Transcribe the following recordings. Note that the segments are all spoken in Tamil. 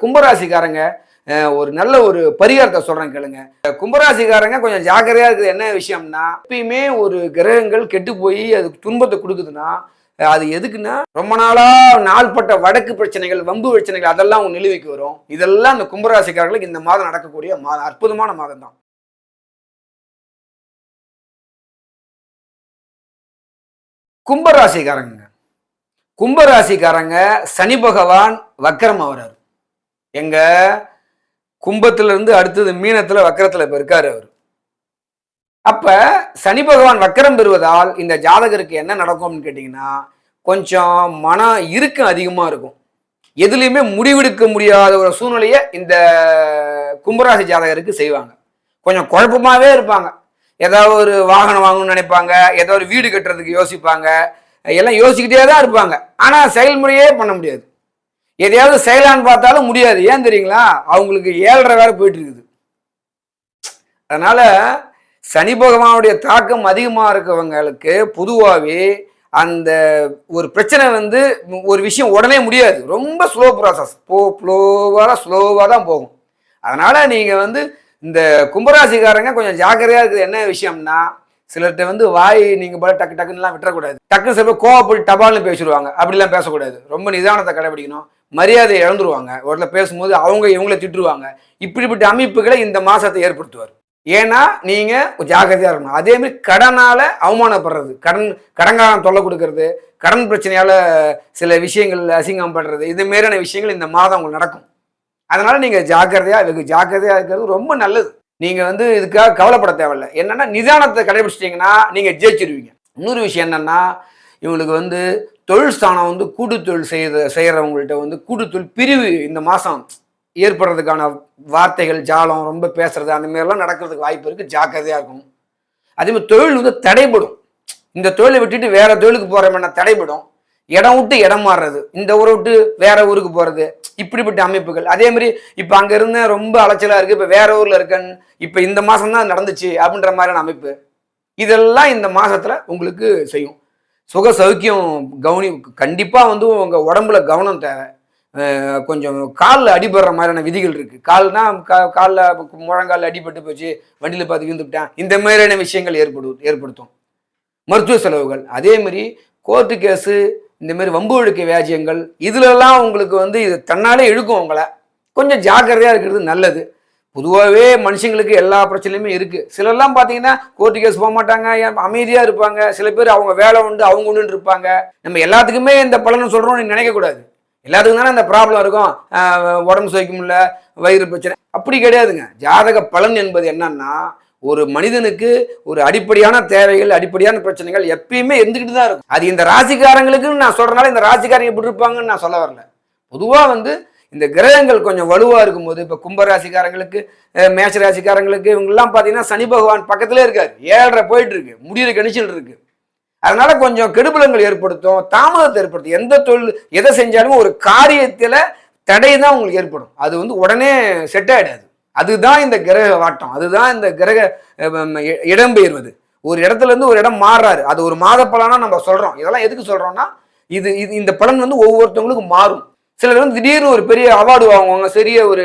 கும்பராசிக்காரங்க ஒரு நல்ல ஒரு பரிகாரத்தை சொல்றேன் கேளுங்க. கும்பராசிக்காரங்க கொஞ்சம் ஜாக்கிரதையா இருக்குது. என்ன விஷயம்னா, எப்பயுமே ஒரு கிரகங்கள் கெட்டு போய் அது துன்பத்தை கொடுக்குதுன்னா அது எதுக்குன்னா, ரொம்ப நாளா நாள்பட்ட வடக்கு பிரச்சனைகள், வம்பு பிரச்சனைகள் அதெல்லாம் உங்க நிலுவைக்கு வரும். இதெல்லாம் இந்த கும்பராசிக்காரர்களுக்கு இந்த மாதம் நடக்கக்கூடிய அற்புதமான மாதம் தான். கும்பராசிக்காரங்க கும்பராசிக்காரங்க சனி பகவான் வக்கரம் ஆகிறார். எங்க கும்பத்துல இருந்து அடுத்தது மீனத்துல வக்கரத்துல இப்ப இருக்காரு அவர். அப்ப சனி பகவான் வக்கரம் பெறுவதால் இந்த ஜாதகருக்கு என்ன நடக்கும்னு கேட்டீங்கன்னா, கொஞ்சம் மன இறுக்கம் அதிகமா இருக்கும். எதுலையுமே முடிவெடுக்க முடியாத ஒரு சூழ்நிலையை இந்த கும்பராசி ஜாதகருக்கு செய்வாங்க. கொஞ்சம் குழப்பமாவே இருப்பாங்க. ஏதாவது ஒரு வாகனம் வாங்கணும்னு நினைப்பாங்க, ஏதோ ஒரு வீடு கட்டுறதுக்கு யோசிப்பாங்க, எல்லாம் யோசிக்கிட்டே தான் இருப்பாங்க. ஆனா செயல்முறையே பண்ண முடியாது. எதையாவது செய்யலான்னு பார்த்தாலும் முடியாது. ஏன் தெரியுங்களா? அவங்களுக்கு 7.5 வேற போயிட்டு இருக்குது. அதனால சனி பகவானுடைய தாக்கம் அதிகமா இருக்கவங்களுக்கு பொதுவாகவே அந்த ஒரு பிரச்சனை ஒரு விஷயம் உடனே முடியாது. ரொம்ப ஸ்லோ ப்ராசஸ், ஸ்லோவாக தான் போகும். அதனால நீங்க இந்த கும்பராசிக்காரங்க கொஞ்சம் ஜாக்கிரதையா இருக்குது. என்ன விஷயம்னா, சிலர்கிட்ட வாய் நீங்க போல டக்கு டக்குன்னுலாம் விட்டுறக்கூடாது. டக்குன்னு சில பேர் கோவப்பட்டு டபால்னு பேசிடுவாங்க. அப்படிலாம் பேசக்கூடாது. ரொம்ப நிதானத்தை கடைபிடிக்கணும். மரியாதையை இழந்துருவாங்க. ஒரு பேசும்போது அவங்க இவங்கள திட்டுருவாங்க. இப்படிப்பட்ட அமைப்புகளை இந்த மாசத்தை ஏற்படுத்துவார். ஏன்னா நீங்க ஜாக்கிரதையா இருக்கணும். அதே மாதிரி கடனால அவமானப்படுறது, கடன்காரன் தொல்லை கொடுக்கறது, கடன் பிரச்சனையால சில விஷயங்கள் அசிங்கம் பண்றது, இது மாதிரியான விஷயங்கள் இந்த மாதம் உங்களுக்கு நடக்கும். அதனால நீங்க ஜாக்கிரதையா இருக்கிறது ரொம்ப நல்லது. நீங்க இதுக்காக கவலைப்பட தேவையில்லை. என்னன்னா நிதானத்தை கடைபிடிச்சிட்டீங்கன்னா நீங்க ஜெயிச்சிருவீங்க. இன்னொரு விஷயம் என்னன்னா, இவங்களுக்கு தொழில் ஸ்தானம் கூட்டு தொழில் செய்யறவங்கள்ட்ட கூட்டு தொழில் பிரிவு இந்த மாசம் ஏற்படுறதுக்கான வார்த்தைகள் ஜாலம் ரொம்ப பேசுறது அந்த மாதிரிலாம் நடக்கிறதுக்கு வாய்ப்பு இருக்கு. ஜாக்கிரதையா இருக்கும். அதே மாதிரி தொழில் தடைபடும். இந்த தொழிலை விட்டுட்டு வேற தொழிலுக்கு போற தடைபடும். இடம் விட்டு இடம் மாறுறது, இந்த ஊரை விட்டு வேற ஊருக்கு போறது, இப்படிப்பட்ட அமைப்புகள். அதே மாதிரி இப்ப அங்க இருந்த ரொம்ப அலைச்சலா இருக்கு, இப்ப வேற ஊர்ல இருக்கேன்னு இப்ப இந்த மாசம் தான் நடந்துச்சு அப்படின்ற மாதிரியான அமைப்பு. இதெல்லாம் இந்த மாசத்துல உங்களுக்கு செய்யும். சுக சௌக்கியம் கண்டிப்பா உங்க உடம்புல கவனம் தேவை. கொஞ்சம் காலில் அடிபடுற மாதிரியான விதிகள் இருக்கு. கால்னா காலில் முழங்காலில் அடிபட்டு போச்சு, வண்டியில பார்த்து விழுந்துவிட்டேன், இந்த மாதிரியான விஷயங்கள் ஏற்படுத்தும். மருத்துவ செலவுகள், அதே மாதிரி கோர்ட்டு கேஸு, இந்த மாதிரி வம்பு வழக்கு வியாஜியங்கள், இதுலலாம் உங்களுக்கு இது தன்னாலே இழுக்கும். உங்களை கொஞ்சம் ஜாக்கிரதையா இருக்கிறது நல்லது. பொதுவாகவே மனுஷங்களுக்கு எல்லா பிரச்சனையுமே இருக்கு. சிலர்லாம் பார்த்தீங்கன்னா கோர்ட்டு கேஸ் போக மாட்டாங்க, அமைதியா இருப்பாங்க. சில பேர் அவங்க வேலை உண்டு அவங்க உண்டு இருப்பாங்க. நம்ம எல்லாத்துக்குமே இந்த பலன் சொல்றோம் நீங்க நினைக்கக்கூடாது. எல்லாத்துக்கும் தானே இந்த ப்ராப்ளம் இருக்கும். உடம்பு சுவைக்க முடியல, வயிறு பிரச்சனை, அப்படி கிடையாதுங்க. ஜாதக பலன் என்பது என்னன்னா, ஒரு மனிதனுக்கு ஒரு அடிப்படையான தேவைகள், அடிப்படையான பிரச்சனைகள் எப்பயுமே இருந்துகிட்டு தான் இருக்கும். அது இந்த ராசிக்காரங்களுக்குன்னு நான் சொல்றதுனால இந்த ராசிக்காரங்க எப்படி இருப்பாங்கன்னு நான் சொல்ல வரல. பொதுவா இந்த கிரகங்கள் கொஞ்சம் வலுவா இருக்கும்போது, இப்ப கும்பராசிக்காரங்களுக்கு, மேஷ ராசிக்காரங்களுக்கு இவங்கெல்லாம் பாத்தீங்கன்னா சனி பகவான் பக்கத்திலே இருக்காரு. 7.5 போயிட்டு இருக்கு, முடிகிற கணிச்சல் இருக்கு. அதனால கொஞ்சம் கெடுபலங்கள் ஏற்படுத்தும், தாமதத்தை ஏற்படுத்தும். எந்த தொழில் எதை செஞ்சாலும் ஒரு காரியத்துல தடை தான் உங்களுக்கு ஏற்படும். அது உடனே செட் ஆயிடாது. அதுதான் இந்த கிரக வாட்டம், அதுதான் இந்த கிரக இடம்பெயர்வது. ஒரு இடத்துல இருந்து ஒரு இடம் மாறுறாரு, அது ஒரு மாத பலனா நம்ம சொல்றோம். இதெல்லாம் எதுக்கு சொல்றோம்னா, இது இந்த பலன் ஒவ்வொருத்தவங்களுக்கும் மாறும். சிலர் திடீர்னு ஒரு பெரிய அவார்டு வாங்குவாங்க, பெரிய ஒரு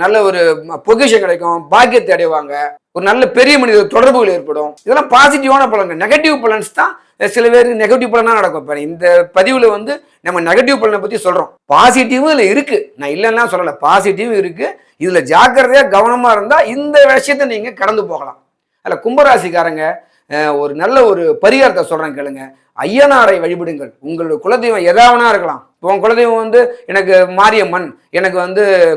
நல்ல ஒரு பொசிஷன் கிடைக்கும், பாக்கியத்தை அடைவாங்க, ஒரு நல்ல பெரிய மனித தொடர்புகள் ஏற்படும். இதெல்லாம் பாசிட்டிவான பலன்கள். நெகட்டிவ் பலன்ஸ் தான் சில பேருக்கு நெகட்டிவ் பலனா நடக்கும். இப்போ இந்த பதிவுல நம்ம நெகட்டிவ் பலனை பத்தி சொல்றோம். பாசிட்டிவும் இதுல இருக்கு, நான் இல்லைன்னா சொல்லல, பாசிட்டிவும் இருக்கு. இதுல ஜாக்கிரதையா கவனமா இருந்தா இந்த விஷயத்தை நீங்க கடந்து போகலாம். அல்ல கும்பராசிக்காரங்க ஒரு நல்ல ஒரு பரிகாரத்தை சொல்றேன் கேளுங்க. ஐயனாரை வழிபடுங்கள். உங்களுடைய குலதெய்வம் எதாவனா இருக்கலாம். உன் குலதெய்வம் எனக்கு மாரியம்மன், எனக்கு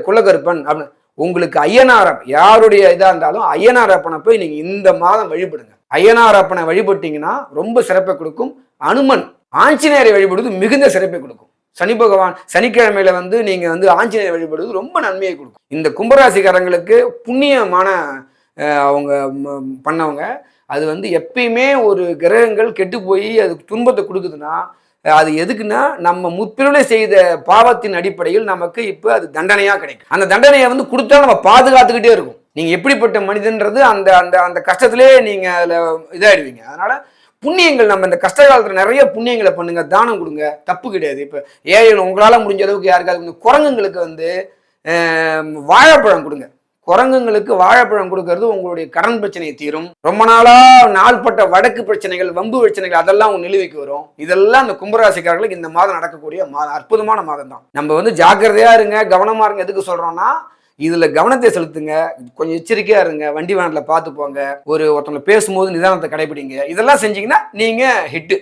குலகருப்பன் அப்படின்னு. உங்களுக்கு ஐயனாரப்பன் யாருடைய இதா இருந்தாலும் ஐயனாரப்பனை போய் நீங்க இந்த மாதம் வழிபடுங்க. ஐயனாரப்பனை வழிபட்டீங்கன்னா ரொம்ப சிறப்பை கொடுக்கும். அனுமன் ஆஞ்சநேயரை வழிபடுவது மிகுந்த சிறப்பை கொடுக்கும். சனி பகவான் சனிக்கிழமையில நீங்க ஆஞ்சநேயரை வழிபடுவது ரொம்ப நன்மையை கொடுக்கும். இந்த கும்பராசிக்காரங்களுக்கு புண்ணியமான அவங்க பண்ணவங்க. அது எப்பயுமே ஒரு கிரகங்கள் கெட்டு போய் அது துன்பத்தை கொடுக்குதுன்னா அது எதுக்குன்னா, நம்ம முற்பிறவிலே செய்த பாவத்தின் அடிப்படையில் நமக்கு இப்போ அது தண்டனையா கிடைக்கும். அந்த தண்டனையை கொடுத்தா நம்ம பாதுகாத்துக்கிட்டே இருக்கும். நீங்க எப்படிப்பட்ட மனிதன்றது அந்த அந்த அந்த கஷ்டத்திலே நீங்க அதுல இதாயிடுவீங்க. அதனால புண்ணியங்கள் நம்ம இந்த கஷ்ட காலத்துல நிறைய புண்ணியங்களை பண்ணுங்க, தானம் கொடுங்க, தப்பு கிடையாது. இப்ப ஏழைகள் உங்களால முடிஞ்ச அளவுக்கு யாருக்காவது குரங்குங்களுக்கு வந்து வாழைப்பழம் கொடுங்க. குரங்குங்களுக்கு வாழைப்பழம் கொடுக்கறது உங்களுடைய கடன் பிரச்சனையை தீரும். ரொம்ப நாளா நாள்பட்ட வடக்கு பிரச்சனைகள், வம்பு பிரச்சனைகள் அதெல்லாம் உங்க நிலுவைக்கு வரும். இதெல்லாம் இந்த கும்பராசிக்காரர்களுக்கு இந்த மாதம் நடக்கக்கூடிய அற்புதமான மாதம் தான். நம்ம வந்து ஜாக்கிரதையா இருங்க, கவனமா இருங்க. எதுக்கு சொல்றோம்னா, இதுல கவனத்தை செலுத்துங்க, கொஞ்சம் எச்சரிக்கையா இருங்க, வண்டி வாகனத்துல பார்த்து போங்க, ஒருத்தவங்க பேசும்போது நிதானத்தை கடைபிடிங்க. இதெல்லாம் செஞ்சீங்கன்னா நீங்க ஹிட்.